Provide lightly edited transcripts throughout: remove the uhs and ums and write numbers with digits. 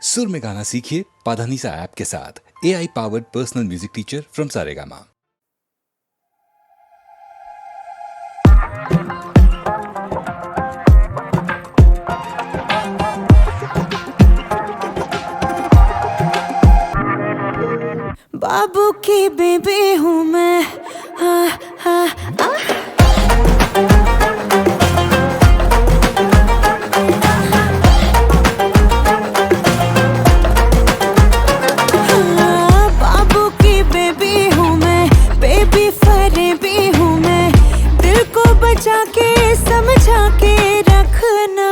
सुर में गाना सीखिए पाधानीसा ऐप के साथ। AI powered personal music teacher from Saregama. बाबू की बेबी हूँ मैं, बाबू की बेबी हूँ मैं, बेबी फरेबी हूँ मैं। दिल को बचा के समझा के रखना,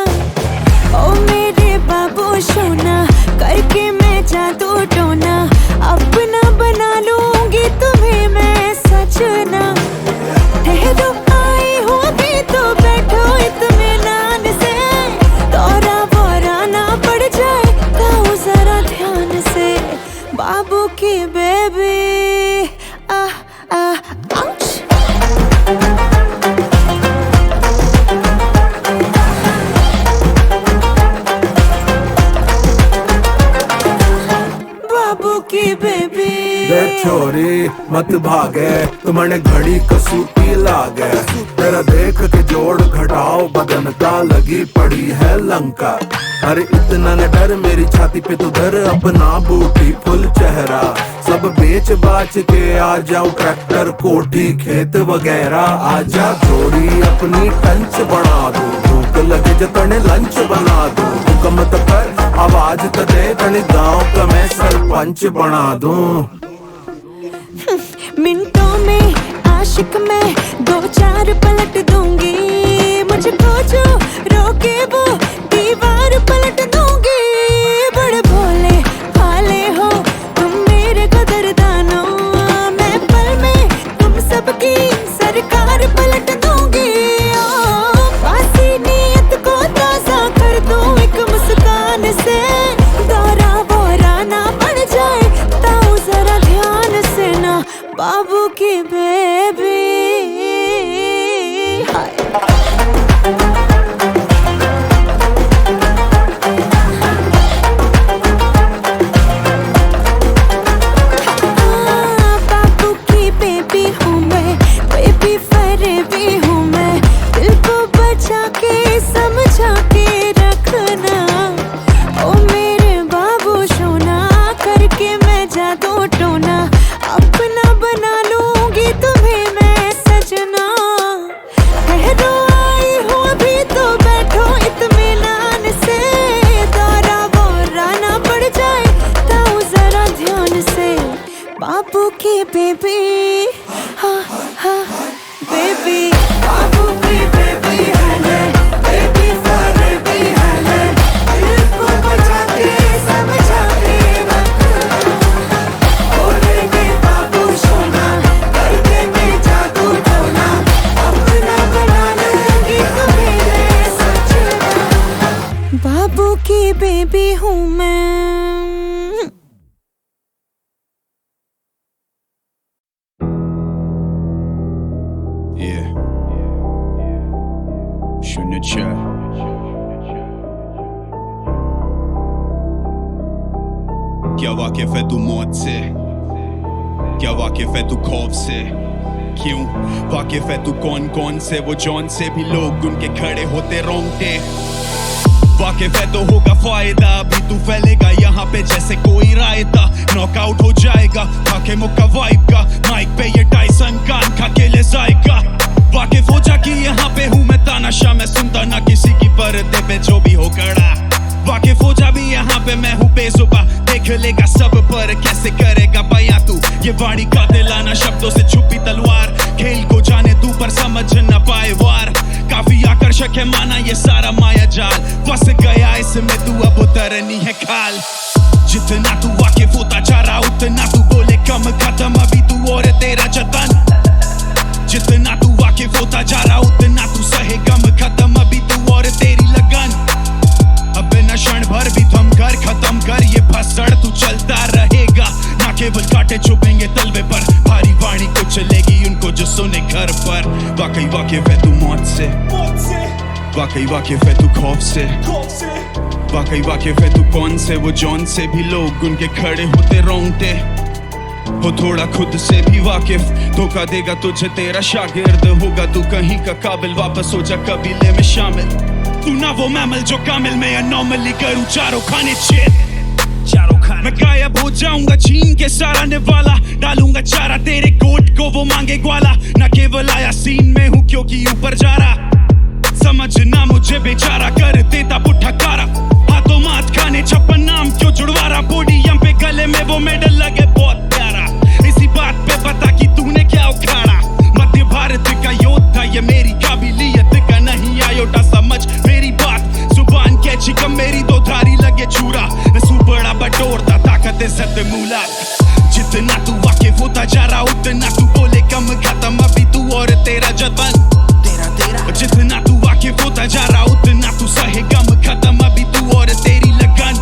ओ मेरे बाबू सोना, करके मैं जादू टोना। अपना बना लूंगी तुम्हें मैं सजना। ठहरो आई हूँ अभी तो बैठो इत्मीनान से, दौरा बोरा ना पड़ जाए तो जरा ध्यान से। बाबू की बेबी बाबू की बेबी। छोरी मत भागे, तुम्हारे घड़ी कसूती लागे। तेरा देख के जोड़ घटाओ बदन का, लगी पड़ी है लंका। अरे इतना न डर, मेरी छाती पे तो धर अपना बूटी फुल चेहरा। सब बेच बाच के आ जाओ, ट्रैक्टर कोठी खेत वगैरह। आजा जोड़ी अपनी टंच बना दो, भूख लगे जो तने लंच बना दो। हुक्म तो कर, आवाज तो दे, तने गाँव का मैं सरपंच बना दूं। मिनटों में आशिक मैं, दो चार पलट दूंगी। मुझको जो रोके वो दीवार पलट दूंगी। बड़े भोले भाले हो तुम मेरे कदरदानो, मैं पल में तुम सबकी सरकार पलट दूंगी। बासी नीयत को ताजा कर दूं एक मुस्कान से, दौरा बोरा ना पड़ जाए तो जरा ध्यान से ना। बाबू की बेबी बाबू की बेबी हूँ मैं, बेबी फरेबी हूँ मैं। दिल को बचा के समझा के रखना, ओ मेरे बाबू सोना, करके मैं जादू टोना। अपना बना लूंगी तुम्हें मैं सजना। ठहरो आई हूँ अभी तो बैठो इत्मीनान से, दौरा बोरा ना पड़ जाए तो जरा ध्यान से। बाबू की बेबी बेबी, बाबू की बेबी है मैं, बेबी फरेबी है मैं। दिल को बचा के समझा के रखना, ओ मेरे बाबू सोना, करके मैं जादू टोना। अपना बना लूंगी तुम्हें मैं सजना। बाबू की बेबी हूँ मैं। Yeah. Shouldn't chat. क्या वाकिफ है तू मौत से, क्या वाकिफ है तू खौफ से? क्यों वाकिफ है तू कौन कौन से? वो जौन से भी लोग उनके खड़े होते रोंगटे। वाकिफ है तो होगा फायदा, अभी तू फैलेगा यहाँ पे जैसे कोई रायता। नॉकआउट हो जाएगा खाके मुक्का वाइब का, माइक पे ये टाइसन कान खा के ले जाएगा। वाकिफ हो जा कि यहाँ पे हूँ मैं तानाशाह, मैं सुनता ना किसी की पर्दे पे जो भी हो कड़ा। वाकिफ हो जा भी यहाँ पे मैं हूँ बेजुबा, देख लेगा सब पर कैसे करेगा बयां तू। ये वाणी कातिलाना शब्दों से छुपी तलवार, खेल को जाने तू पर समझ न पाए वार। काफी आकर्षक है माना ये सारा माया जाल, फंस गया इसमें तू अब उतरनी है खाल। जितना तू वाकिफ होता जा रहा उतना तू बोले कम, खत्म अभी तू और तेरा जतन। जितना तू वाकिफ होता जा रहा उतना तू सहे गम, खत्म अभी तू और तेरी लगन। अब बिना क्षण भर भी थम कर, खत्म कर ये भसड़, तू चलता रहेगा। ना केवल कांटे चुभेंगे तलवे पर, भारी वाणी को चलेगी उनको जो सुने घर पर। वाकई वाकिफ है तू मौत से, वाकई वाकिफ है तू खौफ से। वाकई वाकिफ है तू कौन से, वो जॉन से भी लोग उनके खड़े होते रोंगटे। हो थोड़ा खुद से भी वाकिफ, धोखा देगा तुझे तेरा शागिर्द, होगा तू कहीं का काबिल, वापस हो जा कबीले में शामिल। तू ना वो मैमल जो कामिल में अनॉमली करूं चारों खाने छेद, चारों खाने। मैं गायब हो जाऊंगा छीन के सारा निवाला, डालूंगा चारा तेरे कोट को वो मांगे ग्वाला। ना केवल आया सीन में हूँ क्योंकि ऊपर जा रहा, समझना मुझे बेचारा कर देता पुट्ठा कारा। हाथों माथ खाने छप्पन नाम क्यों जुड़वा रहा, पोडियम पे गले में वो मेडल लगे बहुत प्यारा। इसी बात पे बता कि तूने क्या उखाड़ा, मध्य भारत का योद्धा ये मेरी काबिलियत का नहीं आयोटा समझ मेरी बात। जुबान कैची कम मेरी दो धारी लगे छुरा, नसू बड़ा बटोरता ताकत इज्जत मूला। जितना तू वाकिफ होता जा रहा उतना तू बोले कम, खत्म अभी तू और तेरा जतन। जितना तू वाकिफ होता जा रहा उतना तू सहे गम, खत्म अभी तू और तेरी लगन।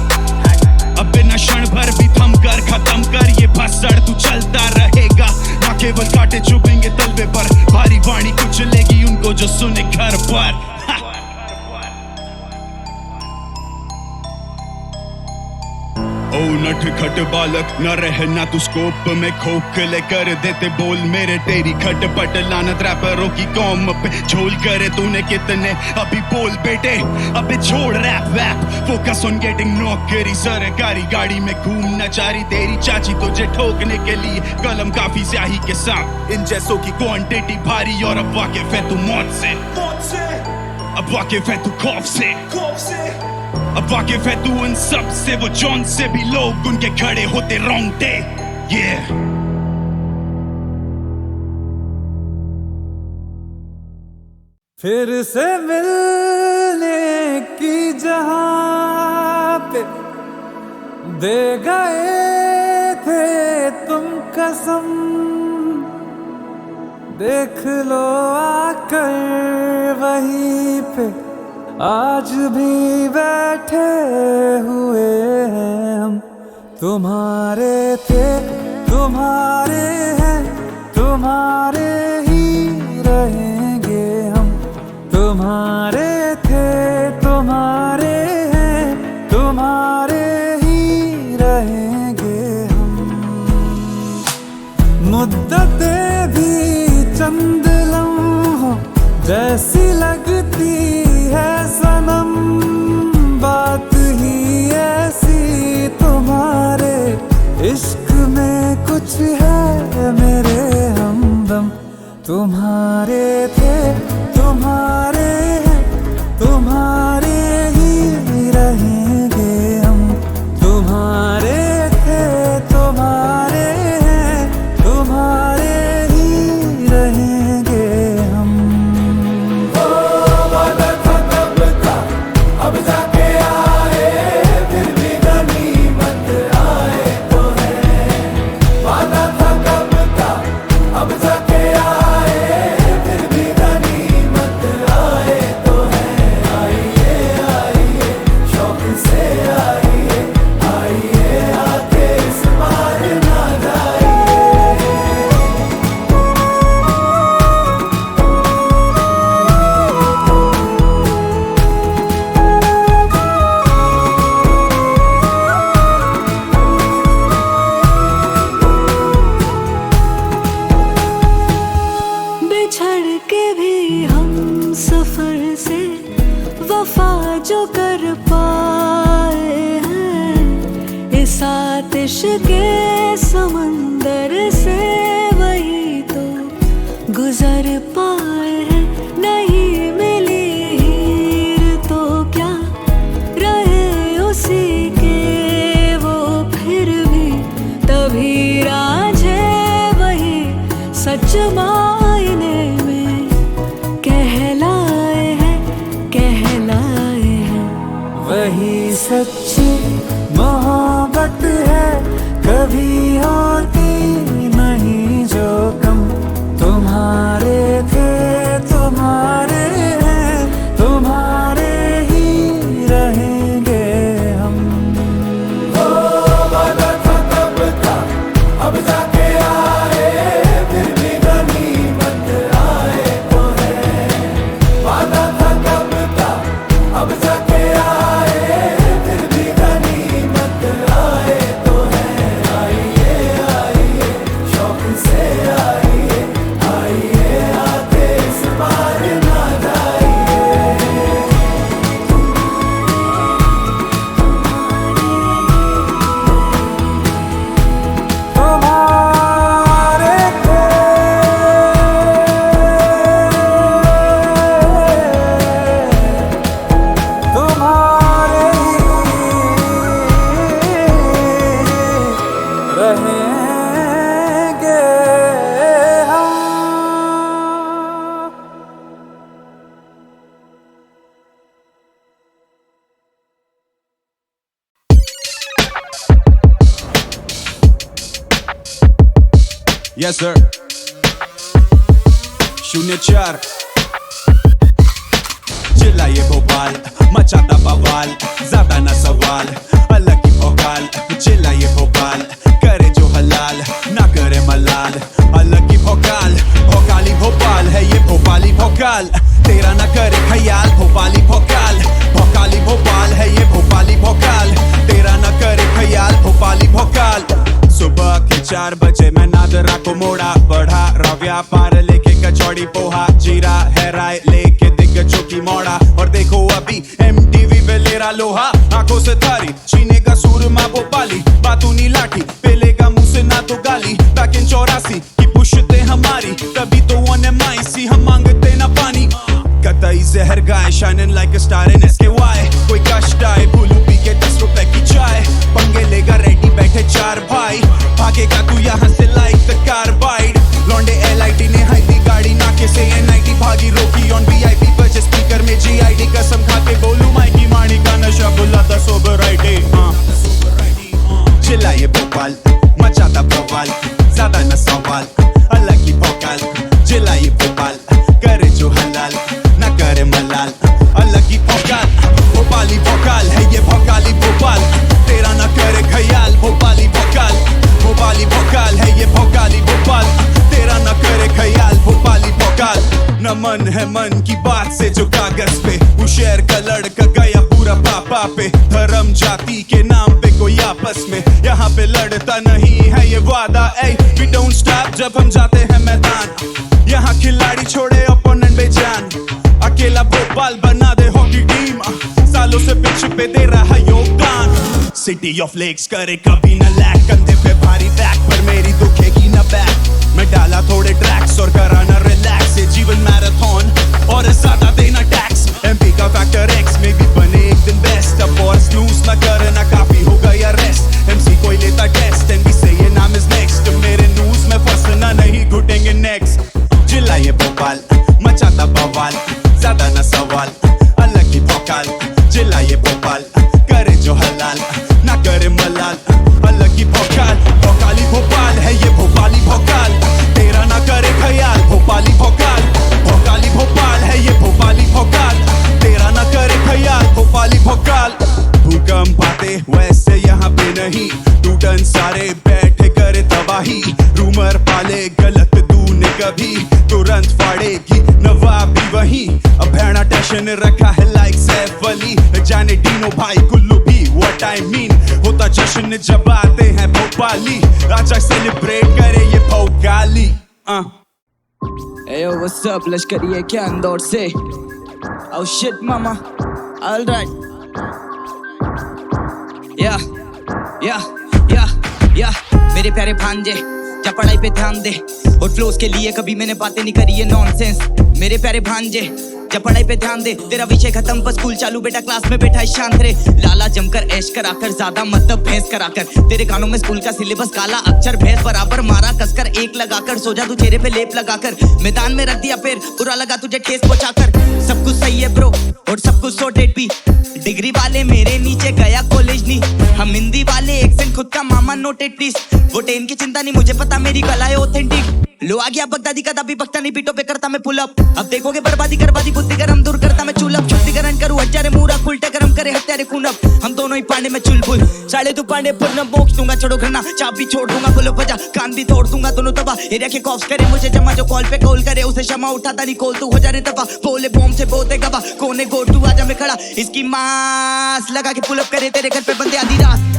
अब बिना क्षण भर भी थम कर खत्म कर ये भसड़, तू चलता रहेगा ना केवल कांटे चुभेंगे तलवे पर, भारी वाणी कुचलेगी उनको जो सुने घर पर। ओ नट खट बालक न रहना तू स्कोप में, खोखले कर देते बोल मेरे तेरी खटपट। लानत रैपरों की कौम पे झोल करे तूने कितने, अभी बोल बेटे अबे छोड़ रैप वैप, फोकस ऑन गेटिंग नौकरी। सरकारी गाड़ी में घूमना चारी तेरी चाची तुझे ठोकने के लिए, कलम काफी स्याही के साथ इन जैसों की क्वांटिटी भारी। और अब वाकिफ है तू मौत से, अब वाकिफ है तू खौफ से, अब वाकिफ है तू उन सब से, वो जॉन से भी लोग उनके खड़े होते रोंगटे। yeah. फिर से मिलने की जहां पे दे गए थे तुम कसम, देख लो आकर वहीं पे आज भी बैठे हुए हैं हम। तुम्हारे थे तुम्हारे हैं, तुम्हारे ही रहेंगे हम। तुम्हारे थे तुम्हारे हैं, तुम्हारे ही रहेंगे हम। मुद्दतें भी चंद लम्हों जैसी लगती है सनम, बात ही ऐसी तुम्हारे इश्क में कुछ है मेरे हमदम। तुम्हारे थे तुम्हारे हैं, तुम्हारे ही रहेंगे हम। तुम्हारे थे तुम्हारे हैं, तुम्हारे ही रहेंगे हम। अब जाके आए फिर भी गनीमत आए तो है, वादा था कब का अब जाके आए फिर भी गनीमत आए तो है। आइए आइए शौक से आइए, आइए आके इस बार ना जाइए। बिछड़ के भी हम सफर से वफा जो कर पाए हैं, इस आतिश के समंदर से वही तो गुजर पाए हैं। नहीं मिली हीर तो क्या रहे उसी के वो फिर भी, तभी राझे वही सच मायने में कहलाए हैं, कहलाए हैं। वही सच्ची मोहब्बत है कभी होती नहीं जो कम। तुम्हारे थे Yes sir. 04 चिल्ला ये भोपाल मचाता बवाल ज्यादा न सवाल अलग ही भोकाल चिल्ला ये भोपाल करे जो हलाल ना करे मलाल अलग ही भोकाल भोकाली भोपाल है ये भोपाली भोकाल तेरा न करे ख्याल भोपाली भोकाल भोकाली भोपाल है ये भोपाली भोकाल तेरा न करे ख्याल भोपाली भोकाल सुबह के 4 बजे मैं नादरा को मोड़ा बढ़ा रव्या पार लेके कचौड़ी पोहा जीरा है राय लेके दिग्गजों की मोड़ा और देखो अभी MTV पे ले रहा लोहा आंखों से थारी छीने का सूरमा भोपाली बातूनी लाठी पेलेगा मुंह से ना तो गाली बैक इन 84 की पुश्ते हमारी तभी तो on MIC हम मांगते ना पानी कतई जहर गाय shining like a star in SKY कोई कष्ट आए भूलू पी के 10 रुपए की चाय पंगे लेगा रेडी बैठे 4 भाई भागेगा तू यहाँ से like the carbide लौंडे LIT ने हाई गाड़ी नाके से NIT भागी रोकी on VIP बजे स्पीकर में GID कसम खा के बोलू माइकी माणी का नशा बुलाता सोबराइटी चिल्ला ये भोपाल मचाता बवाल ज्यादा न सवाल अलग ही भोकाल चिल्ला ये भोपाल करे जो हलाल ना करे मलाल अलग ही भोकाल भोपाली भोकाल है ये भोकाली भोपाल तेरा ना करे ख्याल भोपाली भोकाल भोपाली भोकाल है ये भोकाली भोपाल तेरा ना करे ख्याल भोपाली भोकाल न मन है मन की बात से जो कागज पे वो शहर का लड़का गया पूरा पापा पे धर्म जाति के नाम पे कोई आपस में यहाँ पे लड़ता नहीं है ये वादा ऐ we don't stop जब हम जाते हैं मैदान यहाँ खिलाड़ी छोड़े ओपोनेंट बेजान अकेला भोपाल बना दे हॉकी टीम सालों से पिच पे दे रहा योगदान सिटी ऑफ लेक्स करे कभी न लैक कंधे पे भारी बैक पर मेरी दुखेगी न बैक मैं डाला थोड़े ट्रैक्स और करा न रिलैक्स ये जीवन मैराथन और ज्यादा देना टैक्स MP का फैक्टर X में भी बने एक दिन बेस्ट अब और स्नूज न करना काफी हो गया रेस्ट MC कोई लेता टेस्ट and we say ये नाम is next मेरे न्यूज में फंसना नहीं घुटेंगे नेक्स्ट चिल्ला ये भोपाल मचाता बवाल ज्यादा न सवाल अलग ही भोकाल चिल्ला ये भोपाल करे जो हलाल ना करे मलाल अलग ही भोकाल भोकाली भोपाल है ये भोपाली भोकाल तेरा ना करे ख्याल भोपाली भोकाल भोकाली भोपाल है ये भोपाली भोकाल तेरा ना करे ख्याल भोपाली भोकाल भूकंप आते वैसे यहाँ पे नहीं टूटन सारे बैठे करे तबाही रूमर पाले गलत तूने कभी तुरंत फाड़ेगी नवाबी वही अब भेड़ा टेंशन रखा है लाइक सैफ अली जाने डीनो भाई कुल्लू भी व्हाट आई मीन होता जश्न जब आते हैं भोपाली आजा सेलिब्रेट करे ये भोकाली Hey yo, what's up? लश्करी क्या इंदौर से? Oh shit, mama. All right. Yeah. मेरे प्यारे भांजे, जा पढ़ाई पे ध्यान दे और फ्लोस के लिए कभी मैंने बातें नहीं करी है नॉनसेंस। मेरे प्यारे भांजे, जा पढ़ाई पे ध्यान दे तेरा विषय खत्म पर स्कूल चालू बेटा क्लास में बैठा है शांत रे लाला जमकर ऐश कराकर ज्यादा मतलब भैंस कराकर तेरे कानों में स्कूल का सिलेबस काला अक्षर भैंस बराबर मारा कसकर एक लगाकर सो जा तू चेहरे पे लेप लगाकर मैदान में रख दिया पैर बुरा लगा तुझे ठेस पहुंचाकर सब कुछ सही है ब्रो और सब कुछ सॉर्टेड भी डिग्री वाले मेरे नीचे गया कॉलेज नहीं हम हिंदी वाले एक्सेंट खुद का मामा नोटेड प्लीज वो टेन की चिंता नहीं मुझे पता मेरी कला है ऑथेंटिक लो आ गया बगदादी का दाबी बकता नहीं पीटो पे करता मैं पुल अप अब देखोगे बर्बादी करवादी बुद्धि गरम दूर करता मैं चुलप शुद्धिकरण करूं हजारे मूरा उल्टे गरम करे हत्यारे खून अप हम दोनों ही पांडे में चुलबुल साढ़े तू पांडे पूर्ण मोक्ष दूंगा छोड़ो घरना चाप भी छोड़ दूंगा बोलो बजा कान भी तोड़ दूंगा दोनों तबा एरिया के कॉप्स करे मुझे जमा जो कॉल पे कॉल करे उसे क्षमा उठाता नहीं कॉल तू हो जा रे तबा बोले बॉम्ब से बोते गवा कोने गो टू आजा मैं खड़ा इसकी मास लगा के पुल अप करे तेरे घर पे बंदे आधी रात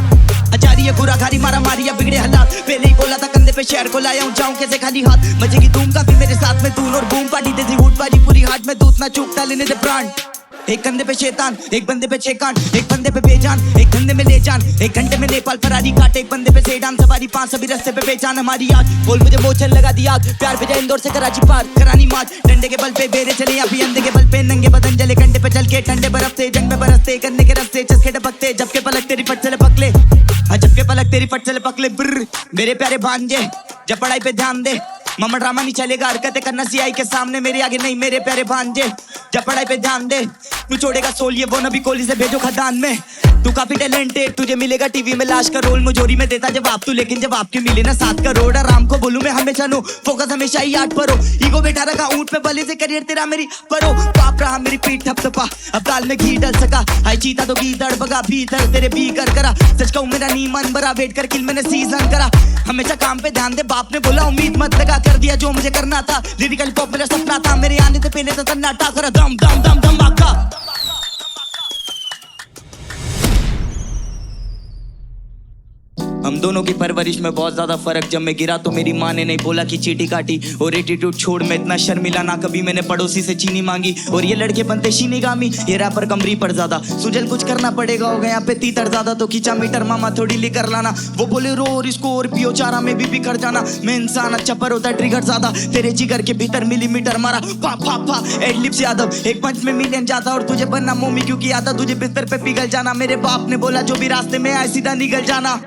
अचारी गुरा घारी मारा मारिया बिगड़े हालात पहले ही बोला था कंधे पे शहर को लाया हूँ जाऊँ कैसे खाली हाथ मजेगी धूम काफी मेरे साथ में दून और बूम पार्टी तेजी वुड बाजी पूरी हाथ में दूध ना चूकता लेने दे ब्रांड एक कंधे पे शैतान एक बंदे पे छेकान एक बंदे पे बेजान एक धंधे में ले जान एक घंटे में नेपाल फरारी काट एक बंदे पे सेडान सवारी 5 सभी रास्ते पे बेचान हमारी आग बोल मुझे मोचन लगा दी आग प्यार पे जाए इंदौर से कराची पार करानी मार्च डंडे के बल पे बेरे चले अभी अंधे के बल पे नंगे बदन जले कंडे पे चल के ठंडे बर्फ से जंग में बरसते करने के रस्ते चस्के टपकते जबके पलक तेरी फट चले पकले जबके पलक तेरी फट चले पकले ब्र मेरे प्यारे भांजे जब पढ़ाई पे ध्यान दे मामा ड्रामा नहीं चलेगा हरकतें करना सीआई के सामने मेरे आगे नहीं मेरे प्यारे भांजे जब पढ़ाई पे ध्यान दे तू छोड़ेगा सोल ये वो नबी कोली से भेजो खदान में तू काफी टैलेंटेड, तुझे मिलेगा टीवी में लाश का रोल, मुझोरी में देता जवाब तू, लेकिन जवाब के मिले ना 7 करोड़। आराम को बोलूं मैं हमेशा नो, फोकस हमेशा ही 8 पर हो। ईगो बैठा रखा ऊंट पे, बले से करियर तेरा मेरी परो। पाप रहा मेरी पीठ थपथपा, अब दाल में घी डल सका। हाई चीता तो घी दड़ बगा भीतर तेरे भी कर करा। सच कहूं मेरा नी मन भरा, वेट कर किल मैंने सीजन करा। हमेशा काम पे ध्यान दे, बाप ने बोला उम्मीद मत लगा। कर दिया जो मुझे करना था, लिरिकल पॉपुलर सपना था। मेरे आने से पहले तो सन्नाटा करा, दम दम दम धमाका। हम दोनों की परवरिश में बहुत ज्यादा फर्क। जब मैं गिरा तो मेरी माँ ने नहीं बोला कि चीटी काटी। और एटीट्यूड छोड़, मैं इतना शर्मिला ना कभी मैंने पड़ोसी से चीनी मांगी। और ये लड़के बनते शीनीगामी, ये रैपर कमरी पर ज्यादा। सुजल कुछ करना पड़ेगा, हो गया पे तीतर ज्यादा तो खींचा मीटर। मामा थोड़ी लेकर लाना, वो बोले रो और इसको और पियो चारा में भी बिखर जाना। मैं इंसान अच्छा पर होता ट्रिगर ज्यादा, तेरे जिगर के भीतर मिलीमीटर मारा। पा पा पा एडलिप्स यादव, एक पंच में मिलियन जाता। और तुझे बनना मोमी क्योंकि आता, तुझे बिस्तर पे पिघल जाना। मेरे बाप ने बोला जो भी रास्ते में आए सीधा निकल जाना।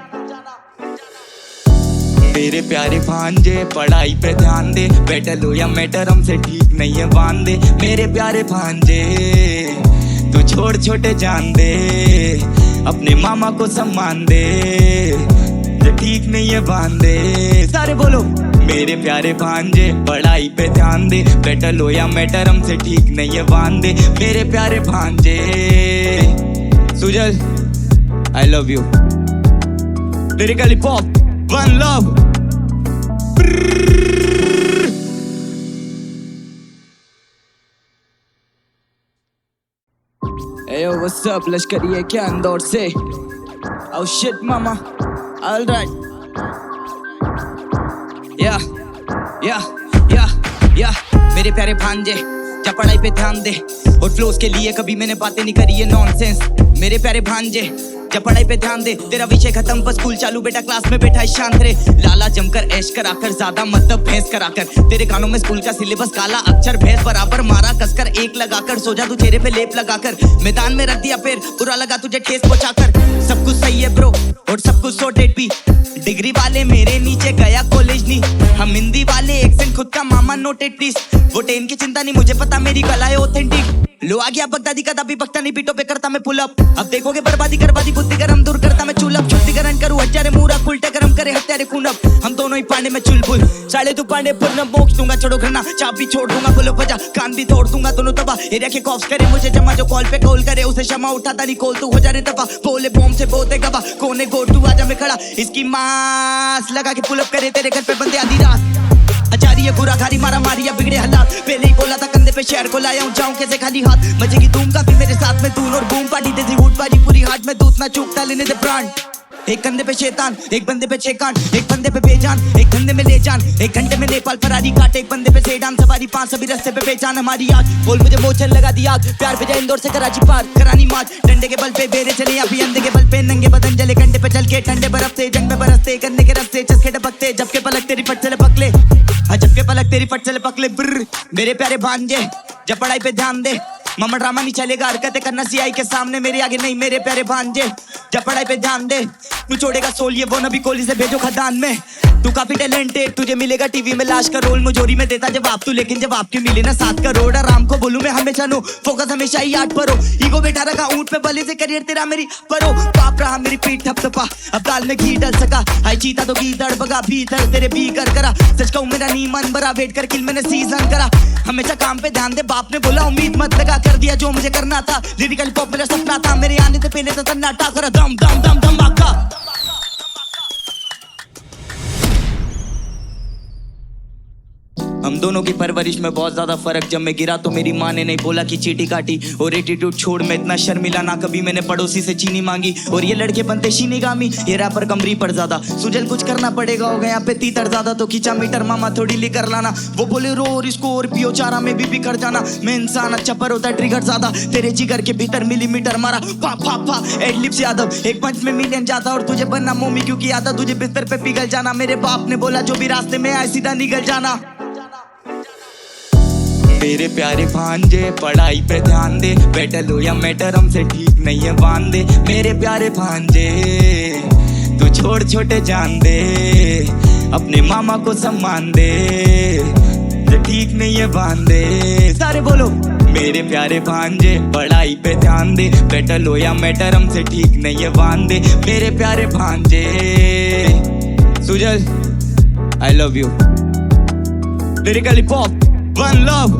मेरे प्यारे भांजे पढ़ाई पे ध्यान दे, बैटल हो या मैटर हमसे ठीक नहीं है बांधे। मेरे प्यारे भांजे तू छोड़ छोटे जान दे, अपने मामा को सम्मान दे, जो ठीक नहीं है बांधे। सारे बोलो मेरे प्यारे भांजे पढ़ाई पे ध्यान दे, बैटल हो या मैटर हमसे ठीक नहीं है बांधे। मेरे प्यारे भांजे Sujal I love you. Lyrically pop One love. Hey yo, what's up? लश्करी है क्या इंदौर से? Oh shit, mama. All right. Yeah. मेरे प्यारे भांजे, जा पढ़ाई पे ध्यान दे। और फ्लोस के लिए कभी मैंने बातें नहीं करी, ये नॉनसेंस। मेरे प्यारे भांजे, जब पढ़ाई पे ध्यान दे, तेरा विषय खत्म पर स्कूल चालू। बेटा क्लास में बैठा है शांत रे, लाला जमकर ऐश कराकर, ज्यादा मतलब भैंस कराकर। तेरे कानों में स्कूल का सिलेबस काला अक्षर भैंस बराबर। मारा कसकर एक लगाकर, सो जा तू चेहरे पे लेप लगाकर। मैदान में रख दिया पैर, बुरा लगा तुझे ठेस पहुंचाकर। सब कुछ सही है ब्रो और सब कुछ सॉर्टेड भी। डिग्री वाले मेरे नीचे गया कॉलेज नहीं, हम हिंदी वाले एक्सेंट खुद का मामा नोटेड प्लीज। वो टेन की चिंता नहीं, मुझे पता मेरी कला है ऑथेंटिक। लो आ गया बगदादी का दाबी, बकता नहीं पीटो पे करता मैं पुल अप। अब देखोगे बर्बादी करवादी, बुद्धि गरम दूर करता मैं चूल्हा। शुद्धिकरण करूँ हजारे मूरा, उल्टे गरम करे हत्यारे खून। अब हम दोनों ही पांडे में चुलबुल, साले तू पांडे पूर्ण मोक्ष दूंगा। छोड़ो घरना चाप भी छोड़ दूंगा, बोलो बजा कान भी तोड़ दूंगा। दोनों तबाह एरिया के कॉप्स करे मुझे जमा, जो कॉल पे कॉल करे उसे क्षमा। उठाता नहीं कॉल तू हो जा रे तबाह, बोले बॉम्ब से बोते गवा। कोने गोट तू आजा मैं खड़ा, इसकी मास लगा के पुल अप करे तेरे घर पे बंदे आधी रात। अचारी है बुरा खारी मारा मारी या बिगड़े हालात। पहले ही बोला था कंधे पे शहर को लाया हूँ, जाऊं कैसे खाली हाथ। मजे की धूम काफी मेरे साथ में दून और बूम पार्टी देती वूट बाजी पूरी हाथ में। दूध ना चूकता लेने दे ब्रांड, एक कंधे पे शैतान, एक बंदे पे छेकान, एक बंदे पे बेजान, एक धंधे में ले जान। एक घंटे में नेपाल फरारी काट, एक बंदे पे सेडान सवारी। 5 सभी रास्ते पे बेचान हमारी याद। बोल मुझे मोचन लगा दी आग, प्यार पे जाए इंदौर से कराची पार। करानी मार्च डंडे के बल पे बेरे चले, अभी अंधे के बल पे नंगे बदन जले। कंडे पे चल के ठंडे बर्फ से जंग में बरसते, गन्ने के रस्ते चस्के टपकते। जब के पलक तेरी फट से लपक ले, जब के पलक तेरी फट से लपक ले। मेरे प्यारे भांजे, जब पढ़ाई पे ध्यान दे। मामा ड्रामा नहीं चलेगा, हरकतें करना सीआई के सामने, मेरे आगे नहीं। मेरे प्यारे भांजे, जब पढ़ाई पे ध्यान दे। तू छोड़ेगा सोल, ये वो नबी कोहली से भेजो खदान में। तू काफी टैलेंटेड, तुझे मिलेगा टीवी में लाश का रोल, मुझोरी में देता जवाब तू, लेकिन जवाब के मिले ना 7 करोड़। आराम को बोलूं मैं हमेशा नो, फोकस हमेशा ही 8 पर हो। ईगो बैठा रखा ऊंट पे, बले से करियर तेरा मेरी परो। पाप रहा मेरी पीठ थपथपा, अब दाल में घी डल सका। हाई चीता तो घी दड़ बगा भीतर तेरे भी कर करा। सच कहूं मेरा नी मन भरा, वेट कर किल मैंने सीजन करा। हमेशा काम पे ध्यान दे, बाप ने बोला उम्मीद मत लगा। कर दिया जो मुझे करना था, लिरिकल पॉपुलर सपना था। मेरे आने से पहले तो सन्नाटा करा, दम दम दम धमाका। हम दोनों की परवरिश में बहुत ज्यादा फर्क। जब मैं गिरा तो मेरी माँ ने नहीं बोला कि चीटी काटी। और एटीट्यूड छोड़, मैं इतना शर्मिला ना कभी मैंने पड़ोसी से चीनी मांगी। और ये लड़के बनते शीनीगामी, ये रैपर कमरी पर ज्यादा। सुजल कुछ करना पड़ेगा, हो गया पे तीतर ज्यादा तो खींचा मीटर। मामा थोड़ी लेकर लाना, वो बोले रो और इसको और पियो चारा में भी बिखर जाना। मैं इंसान अच्छा पर होता ट्रिगर ज्यादा, तेरे जिगर के भीतर मिलीमीटर मारा। पा पा पा एडलिप्स यादव, एक पंच में मिलियन जाता। और तुझे बनना मोमी क्योंकि आता, तुझे बिस्तर पे पिघल जाना। मेरे बाप ने बोला जो भी रास्ते में आए सीधा निकल जाना। मेरे प्यारे भांजे, पढ़ाई पे ध्यान दे, बैटल हो या मैटर हमसे ठीक नहीं है बांधे। मेरे प्यारे भांजे, तू छोड़ छोटे जान दे, अपने मामा को सम्मान दे, जो ठीक नहीं है बांधे। सारे बोलो मेरे प्यारे भांजे पढ़ाई पे ध्यान दे, बेटर लो या मैटर हमसे ठीक नहीं है वांदे। मेरे प्यारे भांजे Sujal I love you. Lyrically pop one love.